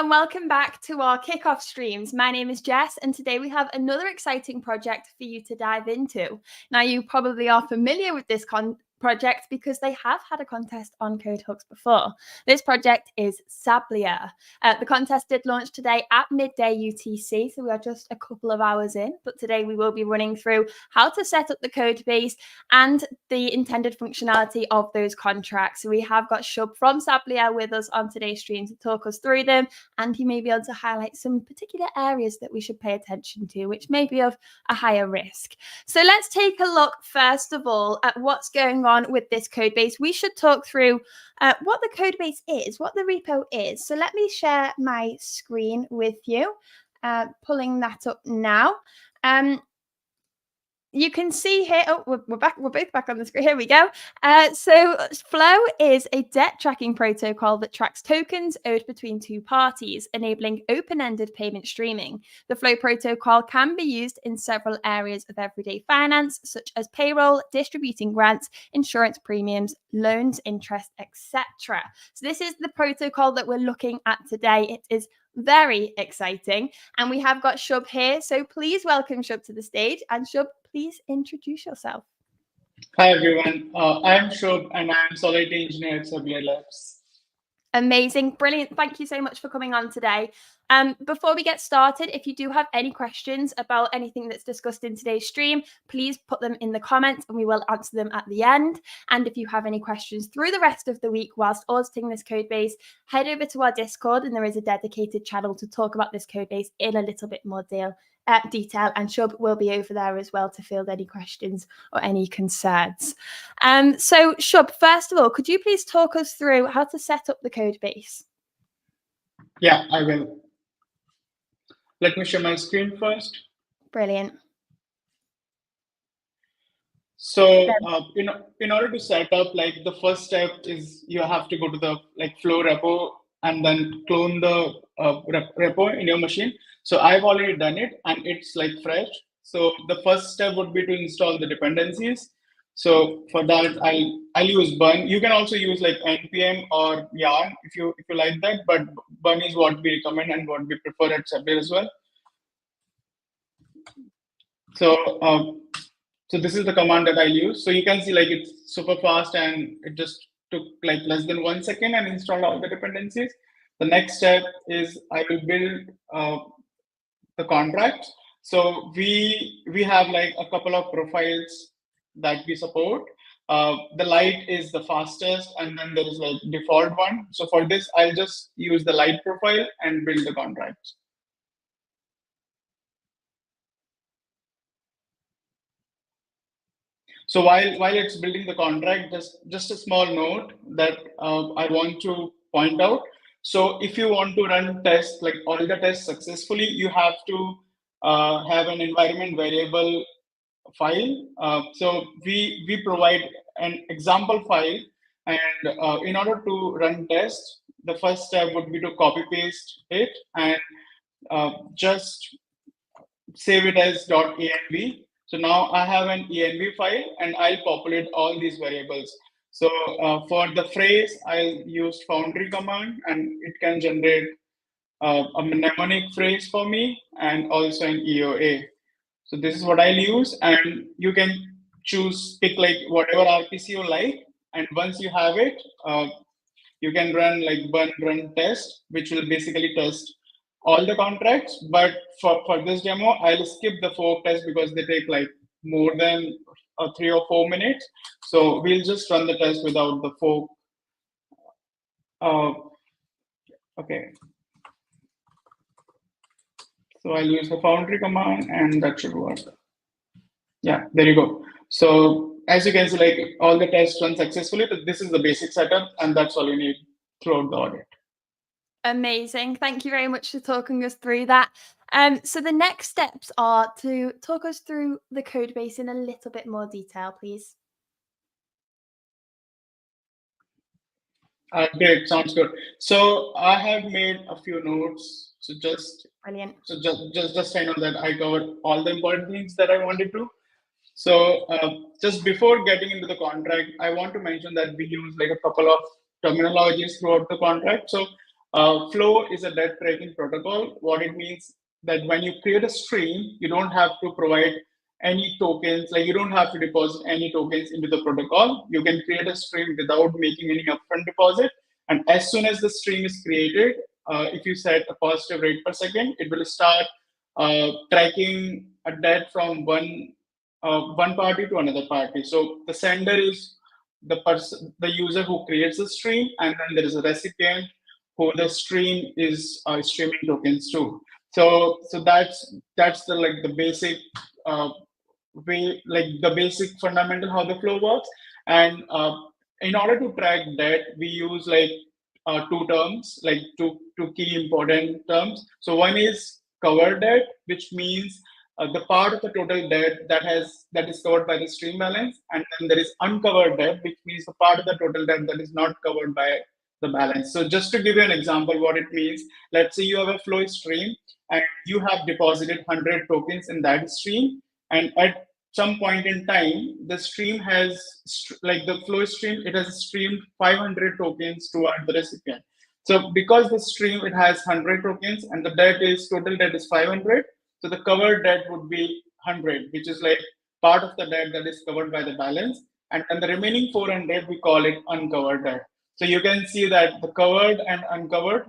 and welcome back to our kickoff streams. My name is Jess, and today we have another exciting project for you to dive into. Now, you probably are familiar with this project because they have had a contest on CodeHawks before. This project is Sablier. The contest did launch today at midday UTC, so we are just a couple of hours in, but today we will be running through how to set up the code base and the intended functionality of those contracts. So we have got Shub from Sablier with us on today's stream to talk us through them, and he may be able to highlight some particular areas that we should pay attention to, which may be of a higher risk. So let's take a look first of all at what's going on with this code base. We should talk through what the code base is, what the repo is. So let me share my screen with you, pulling that up now. You can see here, we're back. We're both back on the screen. Here we go. So Flow is a debt tracking protocol that tracks tokens owed between two parties, enabling open-ended payment streaming. The Flow protocol can be used in several areas of everyday finance, such as payroll, distributing grants, insurance premiums, loans, interest, etc. So this is the protocol that we're looking at today. It is very exciting. And we have got Shub here. So please welcome Shub to the stage. And Shub, please introduce yourself. Hi, everyone. I am Shub, and I am Solidity Engineer at Sablier Labs. Amazing. Brilliant. Thank you so much for coming on today. Before we get started, if you do have any questions about anything that's discussed in today's stream, please put them in the comments and we will answer them at the end. And if you have any questions through the rest of the week whilst auditing this code base, head over to our Discord, and there is a dedicated channel to talk about this code base in a little bit more detail, and Shub will be over there as well to field any questions or any concerns. So Shub, first of all, could you please talk us through how to set up the code base? Yeah, I will. Let me share my screen first. Brilliant. So in order to set up, like, the first step is you have to go to the Flow repo and then clone the repo in your machine. So I've already done it and it's fresh. So the first step would be to install the dependencies. So for that, I'll use Bun. You can also use npm or yarn if you like that, but Bun is what we recommend and what we prefer at Sablier as well. So so this is the command that I use. So you can see it's super fast and it just took less than 1 second and installed all the dependencies. The next step is I will build the contract. So we have a couple of profiles that we support. The light is the fastest, and then there is default one. So for this, I'll just use the light profile and build the contract. So while it's building the contract, just a small note that I want to point out. So if you want to run tests, all the tests successfully, you have to have an environment variable file. So we provide an example file, and in order to run tests, the first step would be to copy paste it and just save it as .env. So now I have an env file and I'll populate all these variables. So for the phrase, I used Foundry command, and it can generate a mnemonic phrase for me and also an EOA. So this is what I'll use, and you can pick whatever RPC you like. And once you have it, you can run Bun run test, which will basically test all the contracts. But for this demo, I'll skip the fork test because they take more than 3 or 4 minutes. So we'll just run the test without the fork. Okay. So I'll use the Foundry command, and that should work. Yeah, there you go. So as you can see, all the tests run successfully. But this is the basic setup, and that's all you need throughout the audit. Amazing. Thank you very much for talking us through that. So the next steps are to talk us through the code base in a little bit more detail, please. Great, sounds good. So I have made a few notes. So just brilliant. So just I know that I covered all the important things that I wanted to. So just before getting into the contract, I want to mention that we use a couple of terminologies throughout the contract. So Flow is a debt tracking protocol. What it means that when you create a stream, you don't have to provide any tokens, like you don't have to deposit any tokens into the protocol. You can create a stream without making any upfront deposit. And as soon as the stream is created, if you set a positive rate per second, it will start tracking a debt from one party to another party. So the sender is the user who creates the stream, and then there is a recipient who the stream is streaming tokens to. So that's the like the basic way, like the basic fundamental how the flow works. And in order to track that, we use like two terms, like two key important terms. So one is covered debt, which means the part of the total debt that is covered by the stream balance, and then there is uncovered debt, which means the part of the total debt that is not covered by the balance. So just to give you an example, what it means, let's say you have a flow stream and you have deposited 100 tokens in that stream, and at some point in time, the stream has, like the flow stream, it has streamed 500 tokens toward the recipient. So because the stream, it has 100 tokens and the total debt is 500, so the covered debt would be 100, which is like part of the debt that is covered by the balance. And the remaining 400, we call it uncovered debt. So you can see that the covered and uncovered,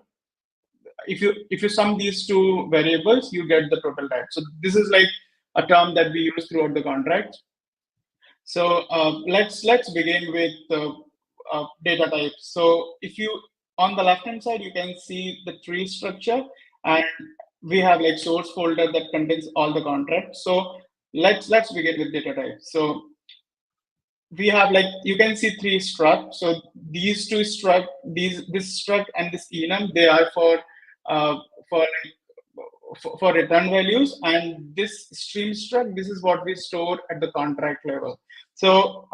if you sum these two variables, you get the total debt. So this is like a term that we use throughout the contract. So let's begin with data types. So if you, on the left hand side, you can see the tree structure, and we have like source folder that contains all the contracts. So let's begin with data types. So we have, like, you can see three struct. So these two struct, this struct and this enum, they are for return values, and this stream struct, this is what we store at the contract level. So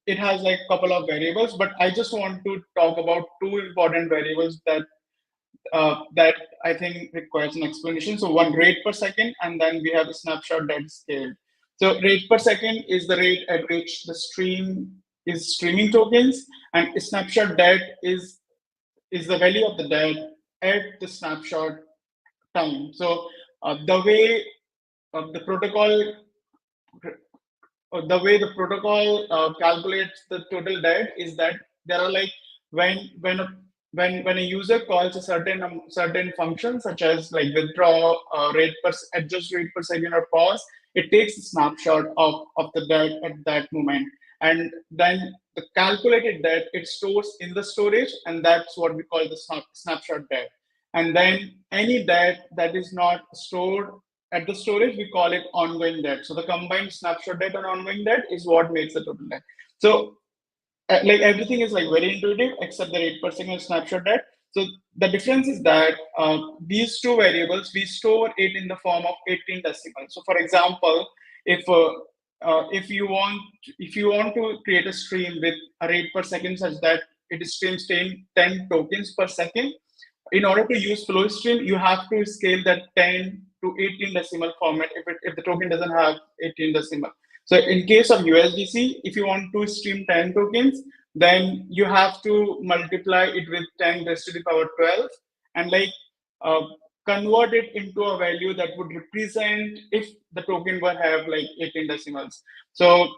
it has like a couple of variables, but I just want to talk about two important variables that I think requires an explanation. So one, rate per second, and then we have a snapshot that is scaled. So rate per second is the rate at which the stream is streaming tokens, and snapshot debt is the value of the debt at the snapshot time. So the way the protocol calculates the total debt is that there are like when a user calls a certain function, such as like withdraw, adjust rate per second, or pause, it takes a snapshot of the debt at that moment, and then the calculated debt it stores in the storage, and that's what we call the snapshot debt. And then any debt that is not stored at the storage, we call it ongoing debt. So the combined snapshot debt and ongoing debt is what makes the total debt. So like everything is like very intuitive except the rate per second snapshot debt. So the difference is that these two variables, we store it in the form of 18 decimals. So for example, if you want to create a stream with a rate per second such that it streams 10 tokens per second, in order to use flow stream, you have to scale that 10 to 18 decimal format if the token doesn't have 18 decimal. So in case of USDC, if you want to stream 10 tokens, then you have to multiply it with 10 raised to the power 12 and like convert it into a value that would represent if the token would have like 18 decimals. So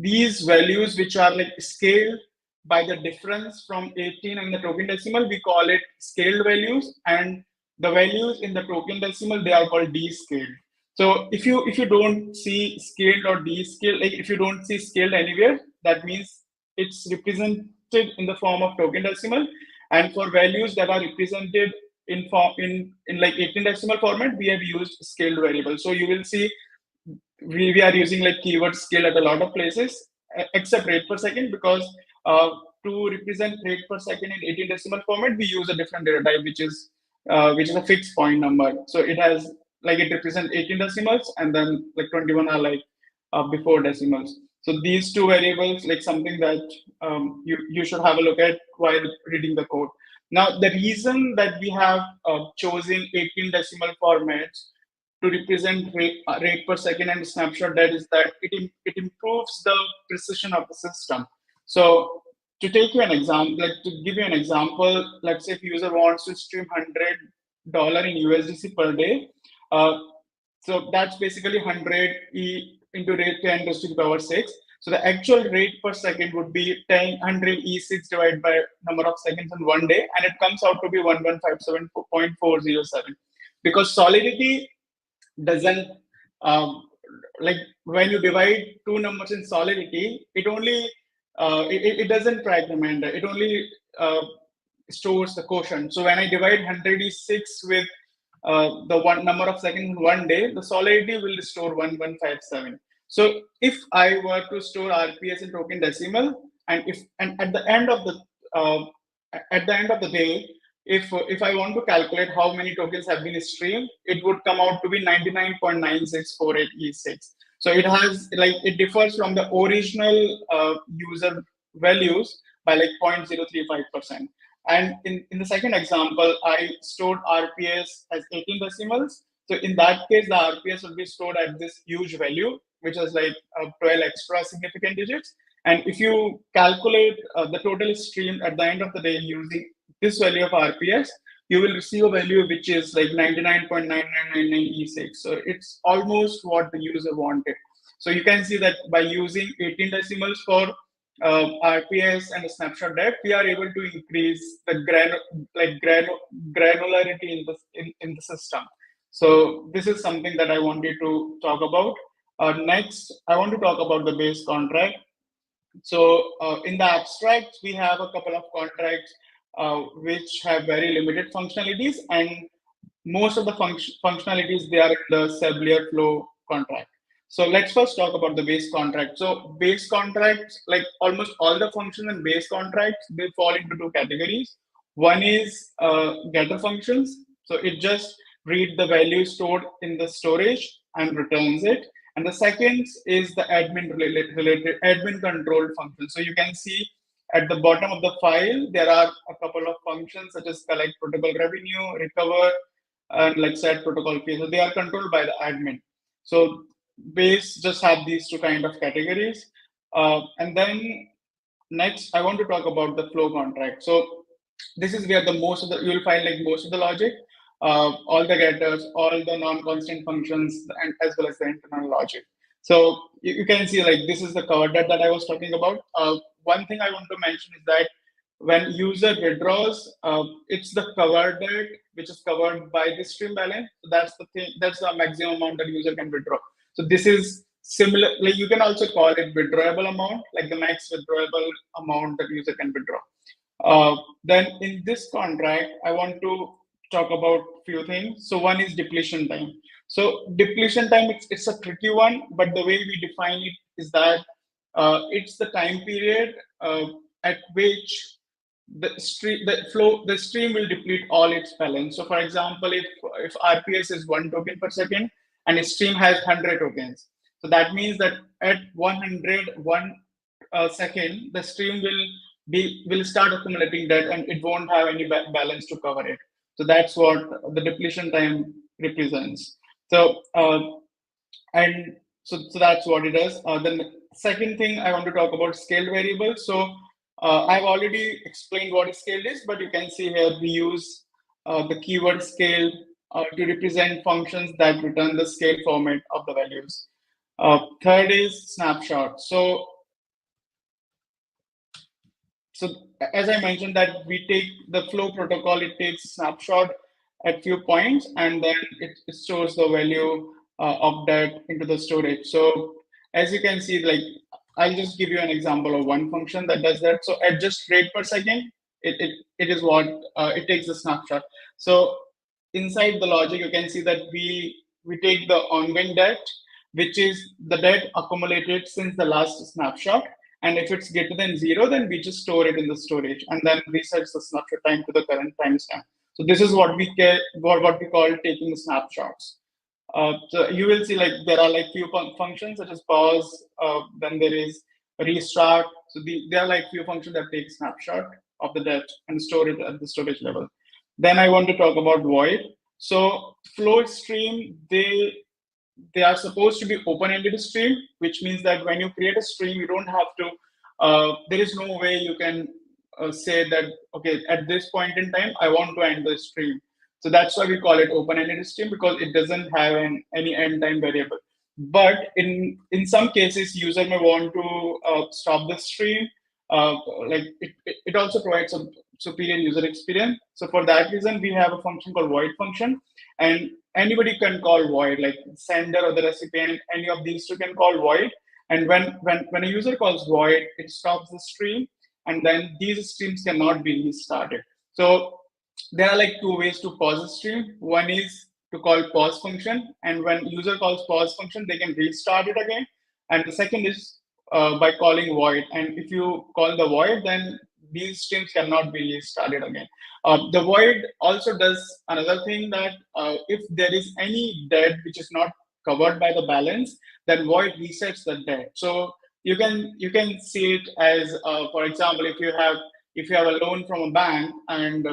these values, which are like scaled by the difference from 18 and the token decimal, we call it scaled values, and the values in the token decimal, they are called descaled. So if you don't see scaled or descaled, like if you don't see scaled anywhere, that means it's represented in the form of token decimal. And for values that are represented in like 18 decimal format, we have used scaled variable. So you will see we are using like keyword scale at a lot of places, except rate per second, because to represent rate per second in 18 decimal format, we use a different data type, which is a fixed point number. So it has like it represents 18 decimals, and then like 21 are like before decimals. So these two variables, like something that you should have a look at while reading the code. Now, the reason that we have chosen 18 decimal formats to represent rate per second and snapshot, that is that it improves the precision of the system. So to take you an example, like to give you an example, let's say if user wants to stream $100 in USDC per day, so that's basically 100 E into rate 10 raised to the power 6. So the actual rate per second would be 100 E6 divided by number of seconds in one day, and it comes out to be 1157.407. Because Solidity doesn't, like when you divide two numbers in Solidity, it only it doesn't track remainder. It only stores the quotient. So when I divide 106 with the one number of seconds in one day, the Solidity will store 1157. So if I were to store RPS in token decimal, and at the end of the day, if I want to calculate how many tokens have been streamed, it would come out to be 99.9648 E6. So it differs from the original user values by like 0.035%. And in the second example, I stored RPS as 18 decimals. So in that case, the RPS will be stored at this huge value, which is like 12 extra significant digits. And if you calculate the total stream at the end of the day using this value of RPS, you will receive a value which is like 99.9999 E6. So it's almost what the user wanted. So you can see that by using 18 decimals for RPS and a snapshot depth, we are able to increase the granularity in the system. So this is something that I wanted to talk about. Next, I want to talk about the base contract. So in the abstract, we have a couple of contracts which have very limited functionalities, and most of the functionalities, they are in the Sablier Flow contract. So let's first talk about the base contract. So base contracts, like almost all the functions in base contracts, they fall into two categories. One is getter functions. So it just reads the value stored in the storage and returns it. And the second is the admin related admin controlled function. So you can see at the bottom of the file, there are a couple of functions such as collect protocol revenue, recover, and like set protocol fee. So they are controlled by the admin. So base just have these two kind of categories. And then next, I want to talk about the flow contract. So this is where you'll find like most of the logic, all the getters, all the non-constant functions, and as well as the internal logic. So you can see like this is the cover that I was talking about. One thing I want to mention is that when user withdraws, it's the cover date which is covered by the stream balance. So that's the thing. That's the maximum amount that user can withdraw. So this is similar. Like you can also call it withdrawable amount, like the max withdrawable amount that user can withdraw. Then in this contract, I want to talk about a few things. So one is depletion time. So depletion time, it's a tricky one, but the way we define it is that it's the time period at which the stream will deplete all its balance. So for example, if RPS is 1 token per second and a stream has 100 tokens, so that means that at 101 second, the stream will start accumulating that, and it won't have any balance to cover it. So that's what the depletion time represents. So so that's what it is. Then the second thing I want to talk about scaled variables. So I've already explained what scaled is, but you can see here we use the keyword scale to represent functions that return the scale format of the values. Third is snapshot. So as I mentioned that we take the flow protocol, it takes snapshot at few points, and then it stores the value of that into the storage. So as you can see, like I'll just give you an example of one function that does that. So at just rate per second, it is what it takes the snapshot. So inside the logic, you can see that we take the ongoing debt, which is the debt accumulated since the last snapshot. And if it's greater than 0, then we just store it in the storage and then resets the snapshot time to the current timestamp. So this is what we call taking snapshots. So you will see like there are like few functions such as pause, then there is restart. So there are like few functions that take snapshot of the debt and store it at the storage level. Then I want to talk about void. So flow stream, they are supposed to be open-ended stream, which means that when you create a stream, you don't have to there is no way you can say that, okay, at this point in time, I want to end the stream. So that's why we call it open-ended stream, because it doesn't have any end time variable. But in some cases, user may want to stop the stream. Like it also provides a superior user experience. So for that reason, we have a function called void function, and anybody can call void, like sender or the recipient, any of these two can call void. And when a user calls void, it stops the stream, and then these streams cannot be restarted. So there are like two ways to pause a stream. One is to call pause function, and when user calls pause function, they can restart it again. And the second is by calling void. And if you call the void, then these streams cannot be restarted again. The void also does another thing, that if there is any debt which is not covered by the balance, then void resets the debt. So you can see it as, for example, if you have a loan from a bank, and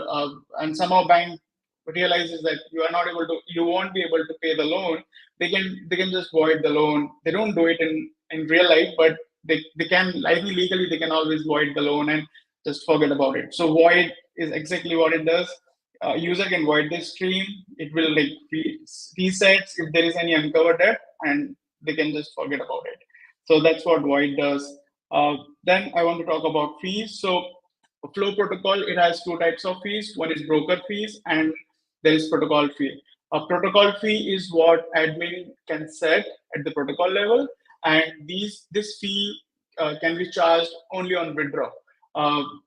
somehow bank realizes that you won't be able to pay the loan, they can just void the loan. They don't do it in real life, but they can, I think legally they can always void the loan and just forget about it. So void is exactly what it does. User can void the stream. It will like resets if there is any uncovered debt, and they can just forget about it. So that's what void does. Then I want to talk about fees. So Flow protocol, it has two types of fees. One is broker fees, and there is protocol fee. A protocol fee is what admin can set at the protocol level, and this fee can be charged only on withdraw.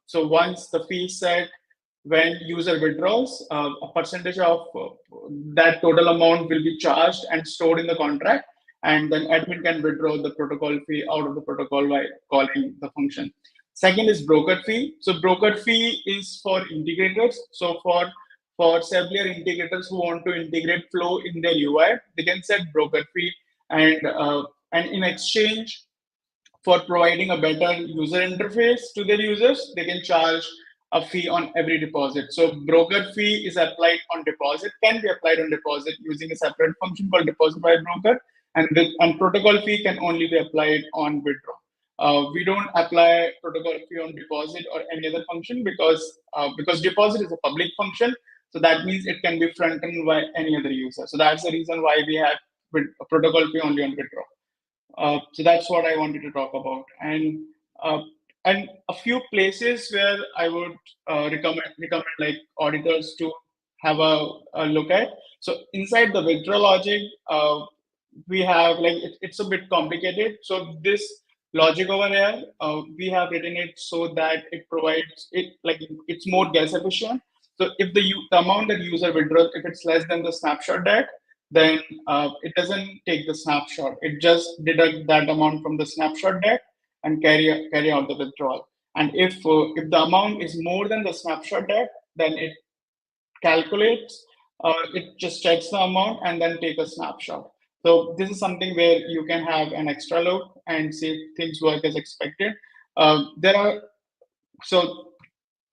So once the fee is set, when user withdraws, a percentage of that total amount will be charged and stored in the contract, and then admin can withdraw the protocol fee out of the protocol by calling the function. Second is broker fee. So broker fee is for integrators. So for Sablier integrators who want to integrate Flow in their UI, they can set broker fee, and in exchange for providing a better user interface to their users, they can charge a fee on every deposit. So broker fee is applied on deposit, can be applied on deposit using a separate function called deposit by broker, and protocol fee can only be applied on withdraw. We don't apply protocol fee on deposit or any other function, because deposit is a public function. So that means it can be front-ended by any other user. So that's the reason why we have a protocol fee only on withdraw. So that's what I wanted to talk about, uh, and a few places where I would recommend like auditors to have a look at. So inside the withdraw logic, we have like it's a bit complicated. So this logic over here, we have written it so that it provides it like it's more gas efficient. So if the amount that user withdraws, if it's less than the snapshot debt, then it doesn't take the snapshot. It just deduct that amount from the snapshot debt and carry out the withdrawal. And if the amount is more than the snapshot debt, then it calculates, it just checks the amount and then take a snapshot. So this is something where you can have an extra look and see if things work as expected. There are so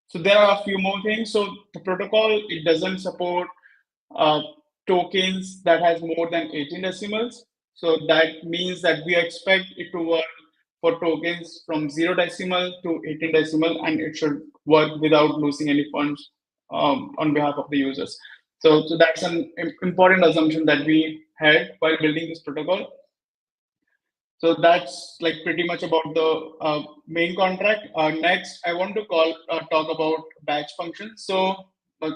so there are a few more things. So the protocol, it doesn't support uh, tokens that has more than 18 decimals. So that means that we expect it to work for tokens from 0 decimal to 18 decimal, and it should work without losing any funds on behalf of the users. So that's an important assumption that we had while building this protocol. So that's like pretty much about the main contract. Next, I want to talk about batch functions. So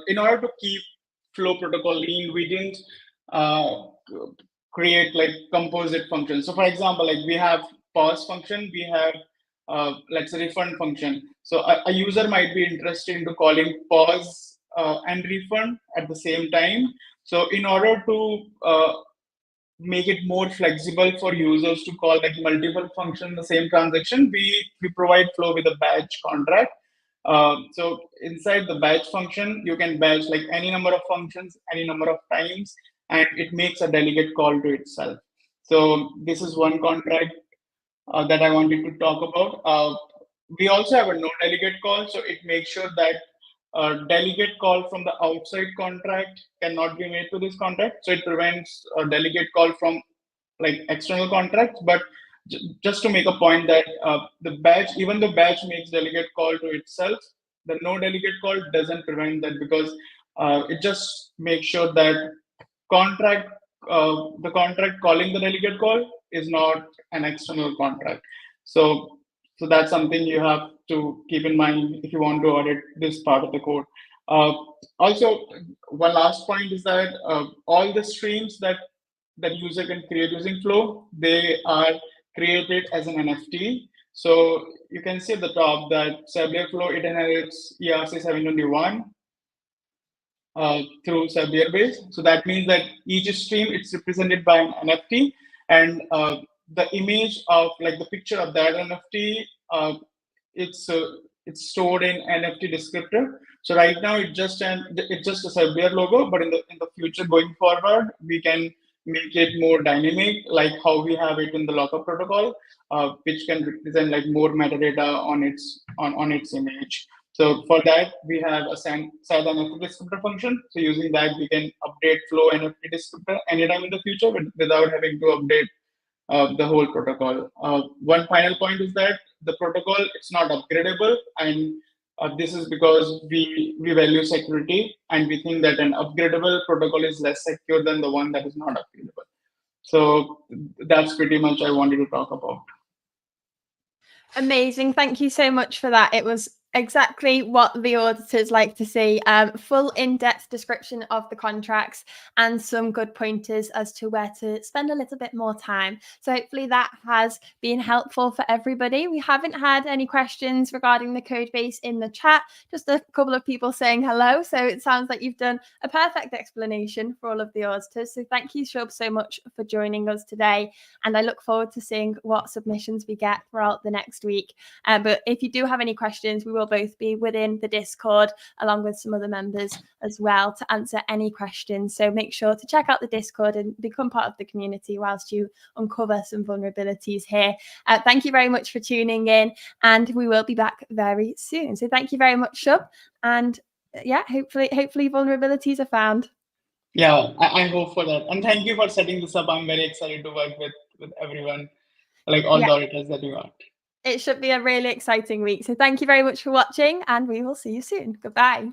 in order to keep Flow protocol lean, we didn't uh, create like composite functions. So for example, like we have pause function, we have let's say refund function. So a user might be interested into calling pause and refund at the same time. So in order to make it more flexible for users to call like multiple functions in the same transaction, we provide Flow with a batch contract. So inside the batch function, you can batch like any number of functions, any number of times, and it makes a delegate call to itself. So this is one contract that I wanted to talk about. We also have a no delegate call, so it makes sure that a delegate call from the outside contract cannot be made to this contract. So it prevents a delegate call from like external contracts, but just to make a point that even the batch makes delegate call to itself, the no delegate call doesn't prevent that, because it just makes sure that contract the contract calling the delegate call is not an external contract. So that's something you have to keep in mind if you want to audit this part of the code. Uh, Also, one last point is that all the streams that user can create using Flow, they are created as an NFT. So you can see at the top that Sablier Flow, it inherits ERC 721 through Sablier base. So that means that each stream, it's represented by an NFT, and the image of, like, the picture of that NFT, it's it's stored in NFT descriptor. So right now it's just a Sablier logo, but in the future going forward, we can make it more dynamic, like how we have it in the lockup protocol, which can represent like more metadata on its image. So for that, we have a sad NFT descriptor function. So using that, we can update Flow NFT descriptor anytime in the future without having to update the whole protocol. One final point is that the protocol, it's not upgradable, and this is because we value security, and we think that an upgradable protocol is less secure than the one that is not upgradable. So that's pretty much I wanted to talk about. Amazing. Thank you so much for that. It was exactly what the auditors like to see. Full in-depth description of the contracts and some good pointers as to where to spend a little bit more time. So hopefully that has been helpful for everybody. We haven't had any questions regarding the code base in the chat, just a couple of people saying hello. So it sounds like you've done a perfect explanation for all of the auditors. So thank you, Shub, so much for joining us today. And I look forward to seeing what submissions we get throughout the next week. But if you do have any questions, we will both be within the Discord along with some other members as well to answer any questions. So make sure to check out the Discord and become part of the community whilst you uncover some vulnerabilities here. Thank you very much for tuning in, and we will be back very soon. So thank you very much, Shub, and yeah, hopefully vulnerabilities are found. Yeah, I hope for that. And thank you for setting this up. I'm very excited to work with everyone, like all the auditors that you got. It should be a really exciting week. So thank you very much for watching, and we will see you soon. Goodbye.